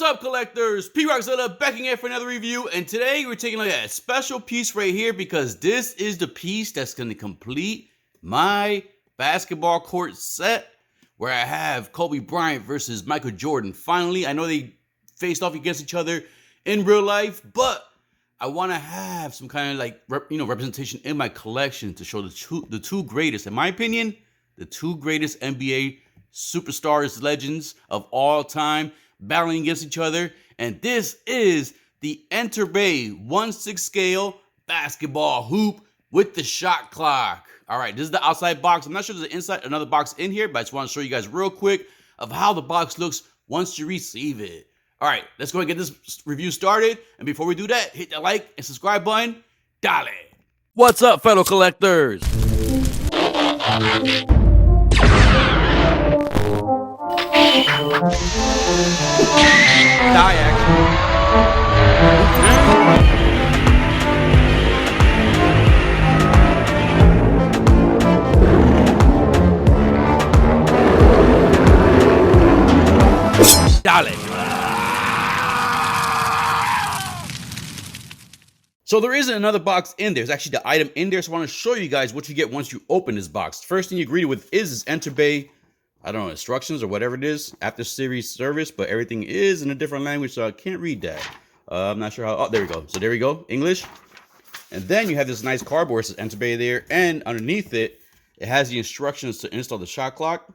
up, collectors? P-Rockzilla back again for another review, and today we're taking a look at a special piece right here because this is the piece that's going to complete my basketball court set where I have Kobe Bryant versus Michael Jordan. Finally, I know they faced off against each other in real life, but I want to have some kind of like representation in my collection to show the two greatest, in my opinion, the two greatest NBA superstars, legends of all time, battling against each other. And this is the Enterbay 1/6 scale basketball hoop with the shot clock. All right, this is the outside box. I'm not sure there's another box in here, but I just want to show you guys real quick of how the box looks once you receive it. All right, let's go and get this review started. And before we do that, hit that like and subscribe button. Dale. What's up, fellow collectors? Die action. Dale. So there isn't another box in there. There's actually the item in there. So I want to show you guys what you get once you open this box. First thing you greet with is this Enterbay, I don't know, instructions or whatever it is, after series service, but everything is in a different language, so I can't read that. I'm not sure how. Oh, there we go. So there we go, English. And then you have this nice cardboard, it says Enterbay there, and underneath it, it has the instructions to install the shot clock,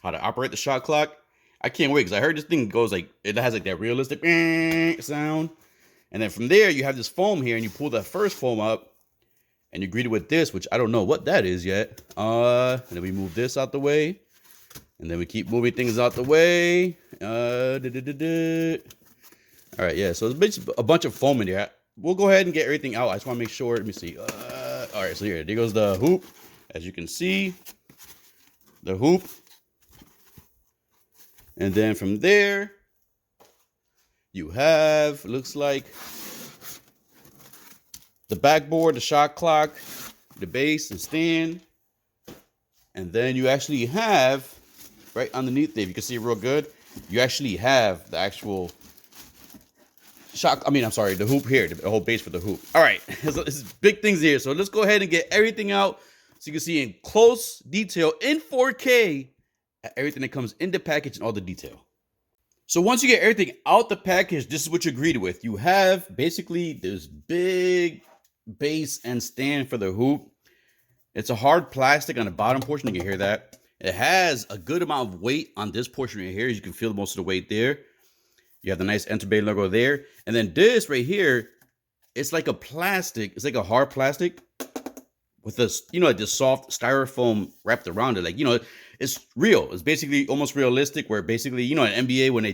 how to operate the shot clock. I can't wait because I heard this thing goes like, it has like that realistic sound. And then from there, you have this foam here, and you pull that first foam up, and you're greeted with this, which I don't know what that is yet. And then we move this out the way. And then we keep moving things out the way. All right, yeah, so there's a bunch of foam in there. We'll go ahead and get everything out. I just want to make sure. Let me see. All right, so there goes the hoop. As you can see, the hoop. And then from there, you have, looks like, the backboard, the shot clock, the base, and stand. And then you actually have, right underneath there, if you can see it real good, you actually have the actual the hoop here, the whole base for the hoop. All right, there's big things here. So let's go ahead and get everything out so you can see in close detail in 4K everything that comes in the package and all the detail. So once you get everything out the package, this is what you're greeted with. You have basically this big base and stand for the hoop. It's a hard plastic on the bottom portion. You can hear that. It has a good amount of weight on this portion right here. As you can feel most of the weight there. You have the nice Enterbay logo there. And then this right here, it's like a plastic. It's like a hard plastic with this, like this soft styrofoam wrapped around it. Like, it's real. It's basically almost realistic where basically, in NBA, when they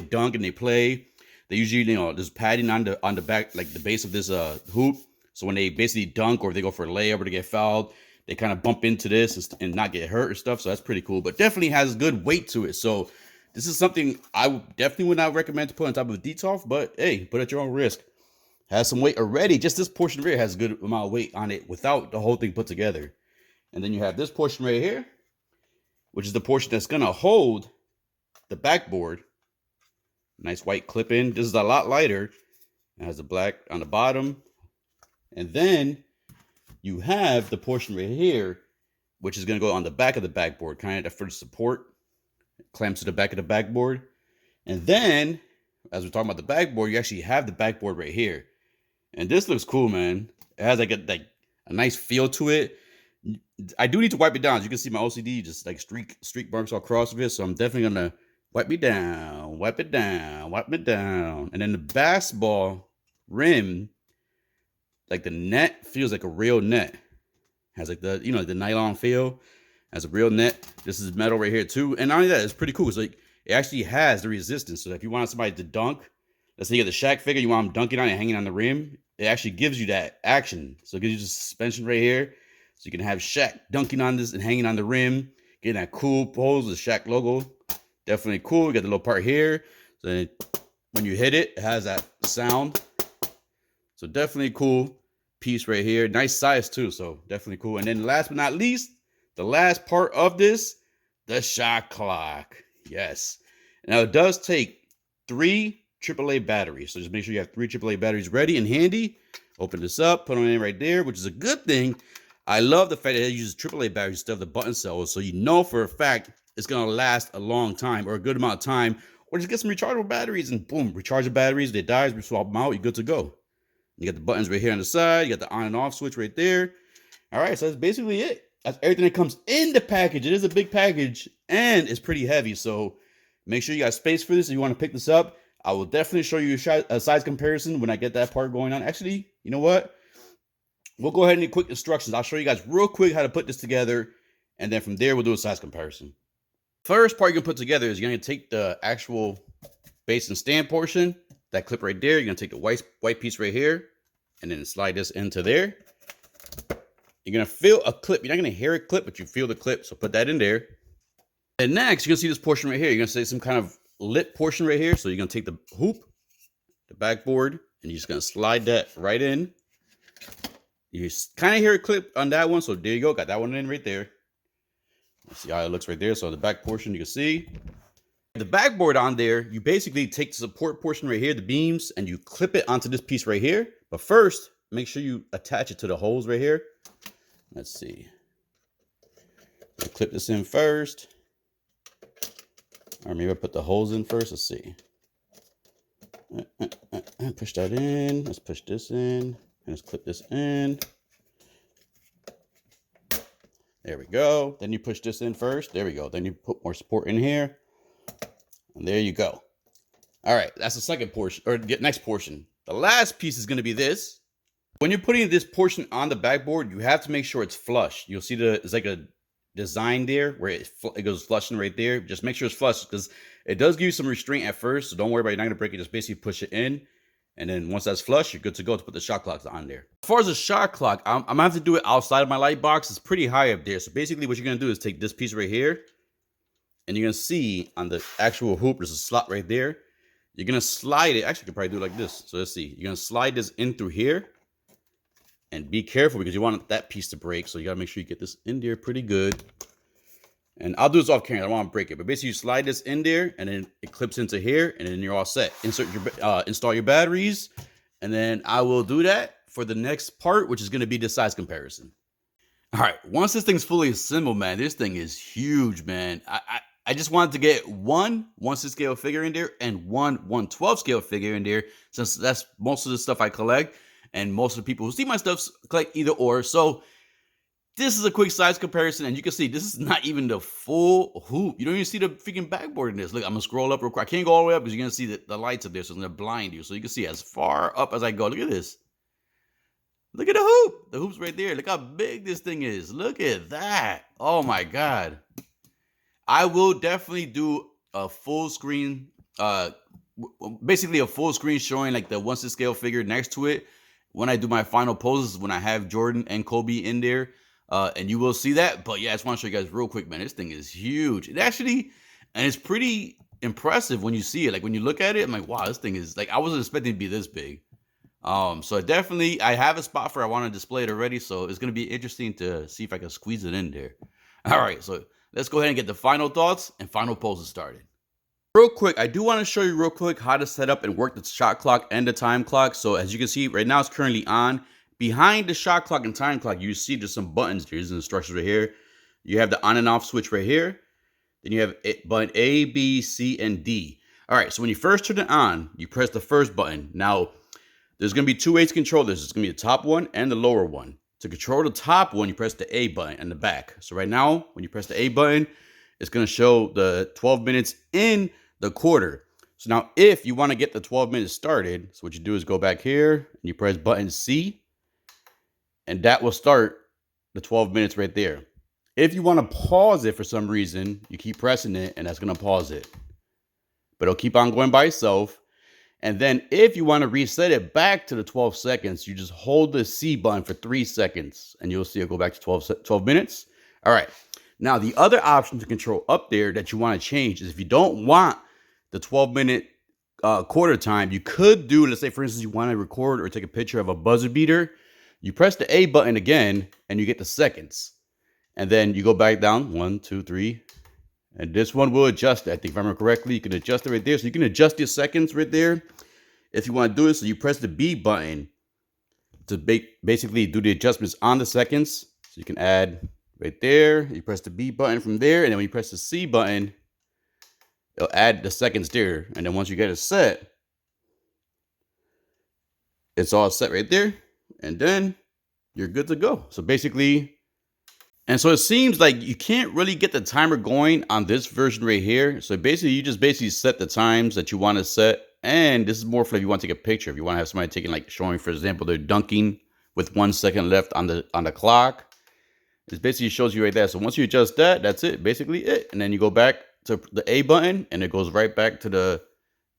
dunk and they play, they usually, there's padding on the back, like the base of this hoop. So when they basically dunk or they go for a layup or to get fouled, they kind of bump into this and not get hurt or stuff. So that's pretty cool, but definitely has good weight to it. So this is something I definitely would not recommend to put on top of a DTOF, but hey, put at your own risk. Has some weight already. Just this portion right here has a good amount of weight on it without the whole thing put together. And then you have this portion right here, which is the portion that's going to hold the backboard. Nice white clip in. This is a lot lighter. It has the black on the bottom. And then you have the portion right here, which is going to go on the back of the backboard, kind of for support. It clamps to the back of the backboard. And then, as we're talking about the backboard, you actually have the backboard right here. And this looks cool, man. It has like a nice feel to it. I do need to wipe it down. As you can see, my OCD just like streak marks all across of it. So I'm definitely going to wipe it down, wipe it down, wipe it down. And then the basketball rim, like the net feels like a real net. Has like the, the nylon feel. Has a real net. This is metal right here too. And not only that, it's pretty cool. It's like, it actually has the resistance. So if you want somebody to dunk, let's say you get the Shaq figure, you want them dunking on it, hanging on the rim, it actually gives you that action. So it gives you the suspension right here. So you can have Shaq dunking on this and hanging on the rim, getting that cool pose, the Shaq logo. Definitely cool. You got the little part here. So when you hit it, it has that sound. So definitely cool piece right here. Nice size too. So definitely cool. And then last but not least, the last part of this, the shot clock. Yes. Now it does take 3 AAA batteries. So just make sure you have 3 AAA batteries ready and handy. Open this up, put them in right there, which is a good thing. I love the fact that it uses AAA batteries instead of the button cells. So you know for a fact it's going to last a long time or a good amount of time. Or just get some rechargeable batteries and boom, recharge the batteries. They die, we swap them out, you're good to go. You got the buttons right here on the side. You got the on and off switch right there. All right, so that's basically it. That's everything that comes in the package. It is a big package and it's pretty heavy. So make sure you got space for this if you want to pick this up. I will definitely show you a size comparison when I get that part going on. Actually, you know what? We'll go ahead and do quick instructions. I'll show you guys real quick how to put this together. And then from there, we'll do a size comparison. First part you're going to put together is you're going to take the actual base and stand portion, that clip right there. You're going to take the white piece right here and then slide this into there. You're going to feel a clip. You're not going to hear a clip, but you feel the clip. So put that in there. And next, you're going to see this portion right here. You're going to see some kind of lip portion right here. So you're going to take the hoop, the backboard, and you're just going to slide that right in. You kind of hear a clip on that one. So there you go. Got that one in right there. You see how it looks right there. So the back portion, you can see. The backboard on there, you basically take the support portion right here, the beams, and you clip it onto this piece right here. But first, make sure you attach it to the holes right here. Let's see. I'll clip this in first. Or maybe I put the holes in first. Let's see. Push that in. Let's push this in. And let's clip this in. There we go. Then you push this in first. There we go. Then you put more support in here. And there you go. All right. That's the second portion, or the next portion. The last piece is going to be this. When you're putting this portion on the backboard, you have to make sure it's flush. You'll see it's like a design there where it goes flushing right there. Just make sure it's flush because it does give you some restraint at first. So don't worry about it. You're not going to break it. Just basically push it in. And then once that's flush, you're good to go to put the shot clocks on there. As far as the shot clock, I'm going to have to do it outside of my light box. It's pretty high up there. So basically what you're going to do is take this piece right here. And you're going to see on the actual hoop, there's a slot right there. You're going to slide it. Actually, you can probably do it like this. So let's see. You're going to slide this in through here. And be careful because you want that piece to break. So you got to make sure you get this in there pretty good. And I'll do this off camera. I don't want to break it. But basically you slide this in there and then it clips into here. And then you're all set. Install your batteries. And then I will do that for the next part, which is going to be the size comparison. All right. Once this thing's fully assembled, man, this thing is huge, man. I just wanted to get one 1/6 scale figure in there and one 1/12 scale figure in there, since that's most of the stuff I collect. And most of the people who see my stuff collect either or. So this is a quick size comparison. And you can see this is not even the full hoop. You don't even see the freaking backboard in this. Look, I'm going to scroll up real quick. I can't go all the way up because you're going to see the lights up there. So it's going to blind you. So you can see as far up as I go. Look at this. Look at the hoop. The hoop's right there. Look how big this thing is. Look at that. Oh, my God. I will definitely do a full screen, basically a full screen showing like the 1/6 scale figure next to it. When I do my final poses, when I have Jordan and Kobe in there, and you will see that. But yeah, I just want to show you guys real quick, man. This thing is huge. It actually, and it's pretty impressive when you see it. Like when you look at it, I'm like, wow, this thing is like, I wasn't expecting it to be this big. So definitely, I have a spot for I want to display it already. So it's going to be interesting to see if I can squeeze it in there. All right, so let's go ahead and get the final thoughts and final poses started. Real quick, I do want to show you real quick how to set up and work the shot clock and the time clock. So as you can see, right now it's currently on. Behind the shot clock and time clock, you see there's some buttons. Here's the instructions right here. You have the on and off switch right here. Then you have button A, B, C, and D. All right, so when you first turn it on, you press the first button. Now, there's going to be 2 ways to control this. It's going to be the top one and the lower one. To control the top one, you press the A button and the back. So right now, when you press the A button, it's going to show the 12 minutes in the quarter. So now if you want to get the 12 minutes started, so what you do is go back here and you press button C, and that will start the 12 minutes right there. If you want to pause it for some reason, you keep pressing it and that's going to pause it. But it'll keep on going by itself. And then if you want to reset it back to the 12 seconds, you just hold the C button for 3 seconds and you'll see it go back to 12 minutes. All right. Now, the other option to control up there that you want to change is if you don't want the 12-minute quarter time, you could do, let's say, for instance, you want to record or take a picture of a buzzer beater. You press the A button again and you get the seconds. And then you go back down 1, 2, 3. And this one will adjust it. I think if I remember correctly, you can adjust it right there. So you can adjust your seconds right there if you want to do it. So you press the B button to basically do the adjustments on the seconds. So you can add right there. You press the B button from there. And then when you press the C button, it'll add the seconds there. And then once you get it set, it's all set right there. And then you're good to go. So basically, and so it seems like you can't really get the timer going on this version right here. So basically, you just set the times that you want to set. And this is more for if you want to take a picture. If you want to have somebody taking, like showing, for example, they're dunking with 1 second left on the clock. It basically shows you right there. So once you adjust that, that's it. Basically it. And then you go back to the A button and it goes right back to the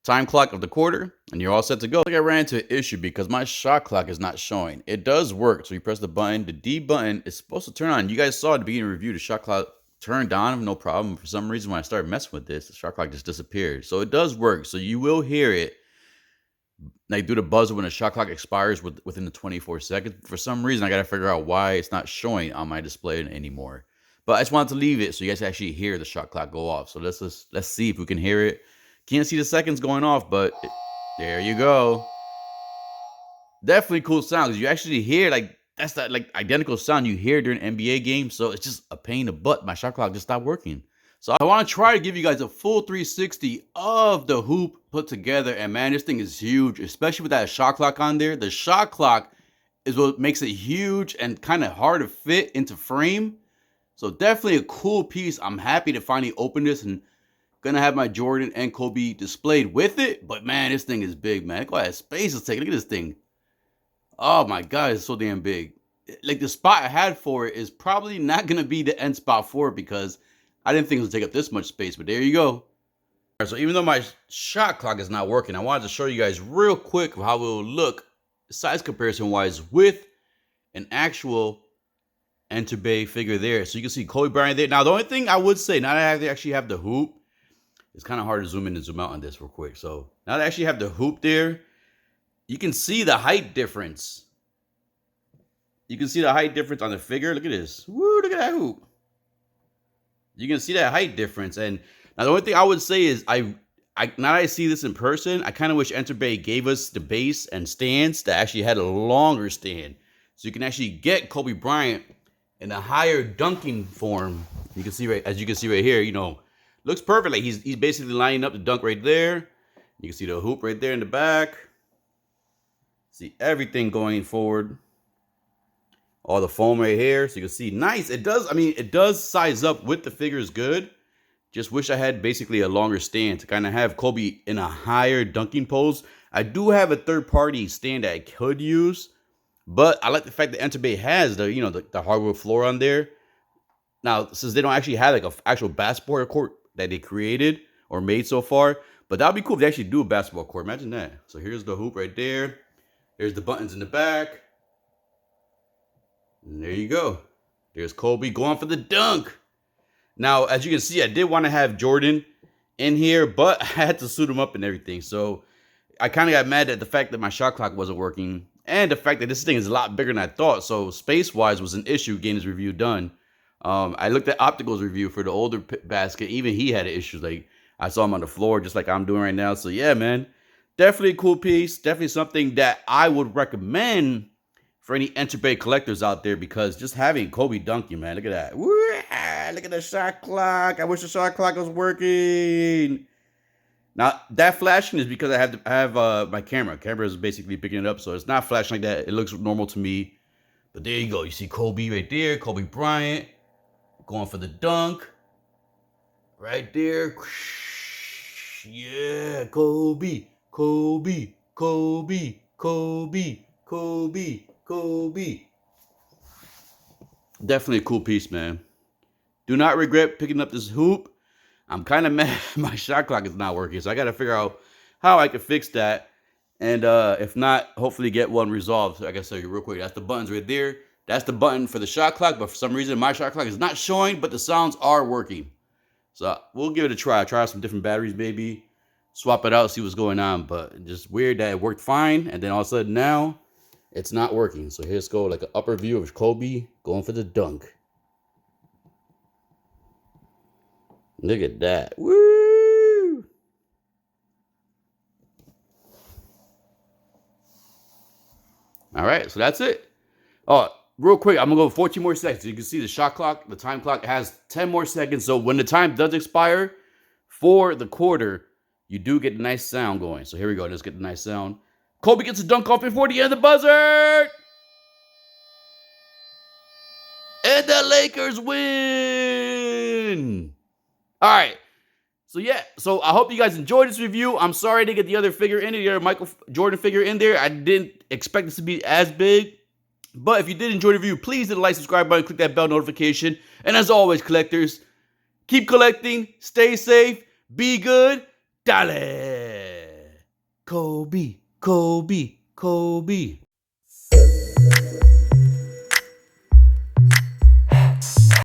time clock of the quarter, and you're all set to go. I ran into an issue because my shot clock is not showing. It does work. So you press the button. The D button is supposed to turn on. You guys saw at the beginning of the review, the shot clock turned on, no problem. For some reason, when I started messing with this, the shot clock just disappeared. So it does work. So you will hear it, like do the buzzer when the shot clock expires within the 24 seconds. For some reason, I got to figure out why it's not showing on my display anymore. But I just wanted to leave it so you guys actually hear the shot clock go off. So let's see if we can hear it. Can't see the seconds going off, but there you go. Definitely cool sound because you actually hear that's that like identical sound you hear during an NBA game. So it's just a pain in the butt. My shot clock just stopped working. So I want to try to give you guys a full 360 of the hoop put together. And man, this thing is huge, especially with that shot clock on there. The shot clock is what makes it huge and kind of hard to fit into frame. So definitely a cool piece. I'm happy to finally open this and gonna have my Jordan and Kobe displayed with it. But man, this thing is big, man. Look at that space it's taking. Look at this thing. Oh my God, it's so damn big. Like the spot I had for it is probably not gonna be the end spot for it because I didn't think it was gonna take up this much space, but there you go. All right, so even though my shot clock is not working, I wanted to show you guys real quick how it will look size comparison wise with an actual Enterbay figure there. So you can see Kobe Bryant there. Now, the only thing I would say, now that I actually have the hoop, it's kind of hard to zoom in and zoom out on this real quick. So now that I actually have the hoop there, you can see the height difference. You can see the height difference on the figure. Look at this. Woo, look at that hoop. You can see that height difference. And now the only thing I would say is now that I see this in person, I kind of wish Enterbay gave us the base and stands that actually had a longer stand. So you can actually get Kobe Bryant in a higher dunking form. You can see as you can see right here, looks perfect. Like he's basically lining up the dunk right there. You can see the hoop right there in the back. See everything going forward. All the foam right here. So you can see nice. It does size up with the figures good. Just wish I had basically a longer stand to kind of have Kobe in a higher dunking pose. I do have a third-party stand that I could use, but I like the fact that Enterbay has the hardwood floor on there. Now, since they don't actually have like an actual basketball court that they created or made so far, but that would be cool if they actually do a basketball court. Imagine that. So here's the hoop right there. There's the buttons in the back. And there you go. There's Kobe going for the dunk. Now, as you can see, I did want to have Jordan in here, but I had to suit him up and everything. So I kind of got mad at the fact that my shot clock wasn't working and the fact that this thing is a lot bigger than I thought. So space-wise was an issue getting this review done. I looked at Optical's review for the older basket. Even he had issues. Like I saw him on the floor just like I'm doing right now. So yeah, man, definitely a cool piece. Definitely something that I would recommend for any Enterbay collectors out there because just having Kobe dunking, man, look at that. Woo, look at the shot clock. I wish the shot clock was working. Now that flashing is because I have my camera. Camera is basically picking it up, so it's not flashing like that. It looks normal to me. But there you go. You see Kobe right there, Kobe Bryant. Going for the dunk. Right there. Yeah, Kobe, Kobe, Kobe, Kobe, Kobe, Kobe. Definitely a cool piece, man. Do not regret picking up this hoop. I'm kind of mad my shot clock is not working, so I got to figure out how I can fix that. And if not, hopefully get one resolved. So I can show you real quick. That's the buttons right there. That's the button for the shot clock, but for some reason my shot clock is not showing, but the sounds are working. So we'll give it a try. Try some different batteries, maybe. Swap it out, see what's going on. But just weird that it worked fine, and then all of a sudden now it's not working. So here's go like an upper view of Kobe going for the dunk. Look at that. Woo! All right, so that's it. Oh, real quick, I'm gonna go 14 more seconds. You can see the shot clock, the time clock has 10 more seconds. So when the time does expire for the quarter, you do get a nice sound going. So here we go. Let's get the nice sound. Kobe gets a dunk off before the end of the buzzer. And the Lakers win. All right. So yeah, so I hope you guys enjoyed this review. I'm sorry to get the other figure in there, the other Michael Jordan figure in there. I didn't expect this to be as big. But if you did enjoy the review, please hit the like, subscribe button, click that bell notification. And as always, collectors, keep collecting, stay safe, be good. Dale. Kobe, Kobe, Kobe.